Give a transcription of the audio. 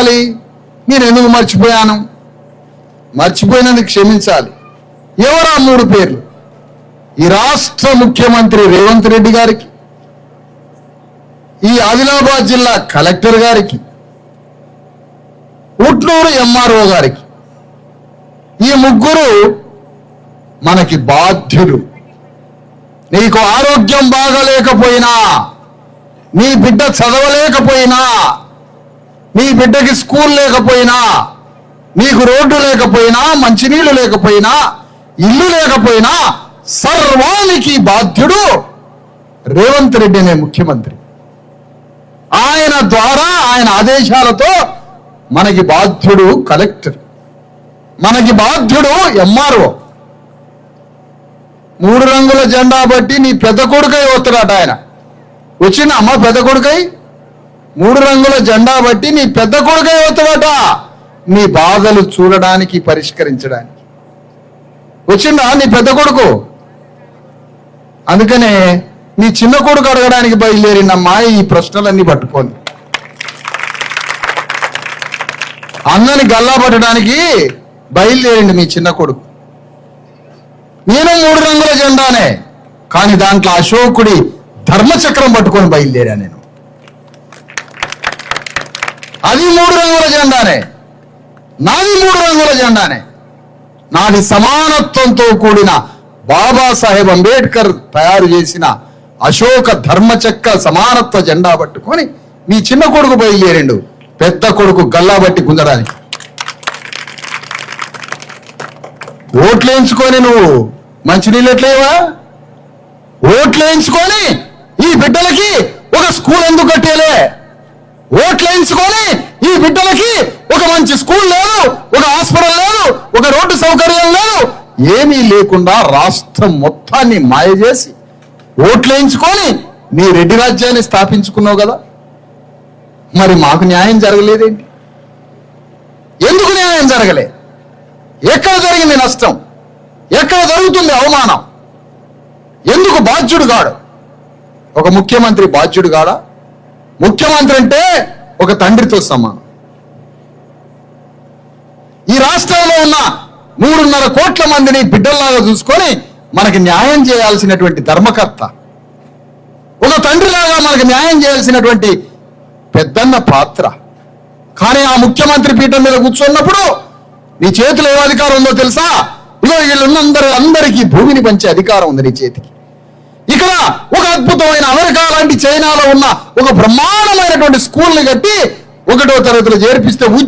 చెప్పాలి, నేను ఎందుకు మర్చిపోయాను, మర్చిపోయినందుకు క్షమించాలి. ఎవరా 3 పేర్లు? ఈ రాష్ట్ర ముఖ్యమంత్రి రేవంత్ రెడ్డి గారికి, ఈ ఆదిలాబాద్ జిల్లా కలెక్టర్ గారికి, ఉట్నూరు ఎంఆర్ఓ గారికి. ఈ 3 మనకి బాధ్యులు. నీకు ఆరోగ్యం బాగలేకపోయినా, నీ బిడ్డ చదవలేకపోయినా, నీ బిడ్డకి స్కూల్ లేకపోయినా, నీకు రోడ్డు లేకపోయినా, మంచినీళ్లు లేకపోయినా, ఇల్లు లేకపోయినా, సర్వానికి బాధ్యుడు రేవంత్ రెడ్డి అనే ముఖ్యమంత్రి. ఆయన ద్వారా, ఆయన ఆదేశాలతో మనకి బాధ్యుడు కలెక్టర్, మనకి బాధ్యుడు ఎంఆర్ఓ. 3 రంగుల జెండా బట్టి నీ పెద్ద కొడుకై వస్తున్నాడు ఆయన. వచ్చిన అమ్మ పెద్ద కొడుకై 3 రంగుల జెండా బట్టి నీ పెద్ద కొడుకై వస్తున్నాడట, నీ బాధలు చూడడానికి, పరిష్కరించడానికి వచ్చిందా నీ పెద్ద కొడుకు. అందుకనే నీ చిన్న కొడుకు అడగడానికి బయలుదేరినమ్మా ఈ ప్రశ్నలన్నీ పట్టుకొని. అన్నని గల్లా పట్టడానికి బయలుదేరింది మీ చిన్న కొడుకు. నేను 3 రంగుల జెండానే, కానీ దాంట్లో అశోకుడి ధర్మచక్రం పట్టుకొని బయలుదేరా నేను. అది 3 రంగుల జెండానే, నాది 3 రంగుల జెండానే. నాది సమానత్వంతో కూడిన బాబాసాహెబ్ అంబేద్కర్ తయారు చేసిన అశోక ధర్మచక్ర సమానత్వ జెండా పట్టుకొని మీ చిన్న కొడుకు బయలుదేరిండు పెద్ద కొడుకు గల్లా బట్టి గుంజడానికి. ఓట్లేయించుకొని నువ్వు మంచినీళ్ళు ఎట్లేవా? ఓట్లేయించుకొని ఈ బిడ్డలకి ఒక స్కూల్ ఎందుకు కట్టేలే? ఓట్లేయించుకొని ఈ బిడ్డలకి ఒక మంచి స్కూల్ లేదు, ఒక హాస్పిటల్ లేదు, ఒక రోడ్డు సౌకర్యం లేదు, ఏమీ లేకుండా రాష్ట్రం మొత్తాన్ని మాయ చేసి ఓట్లేయించుకొని నీ రెడ్డి రాజ్యాన్ని స్థాపించుకున్నావు కదా. మరి మాకు న్యాయం జరగలేదేంటి? ఎందుకు న్యాయం జరగలే? ఎక్కడ జరిగింది నష్టం? ఎక్కడ జరుగుతుంది అవమానం? ఎందుకు బాధ్యుడు కాడు? ఒక ముఖ్యమంత్రి బాధ్యుడు కాడా? ముఖ్యమంత్రి అంటే ఒక తండ్రితో సమానం. ఈ రాష్ట్రంలో ఉన్న 3.5 కోట్ల మందిని బిడ్డల్లాగా చూసుకొని మనకి న్యాయం చేయాల్సినటువంటి ధర్మకర్త, ఒక తండ్రిలాగా మనకి న్యాయం చేయాల్సినటువంటి పెద్దన్న పాత్ర. కానీ ఆ ముఖ్యమంత్రి పీఠం మీద కూర్చున్నప్పుడు నీ చేతిలో ఏ అధికారం ఉందో తెలుసా? ఇగో వీళ్ళందరికీ భూమిని పంచే అధికారం ఉంది నీ చేతికి. ఇక్కడ ఒక అద్భుతమైన అమెరికా లాంటి చైనాలో ఉన్న ఒక బ్రహ్మాండమైనటువంటి స్కూల్ని కట్టి 1వ తరగతిలో చేర్పిస్తే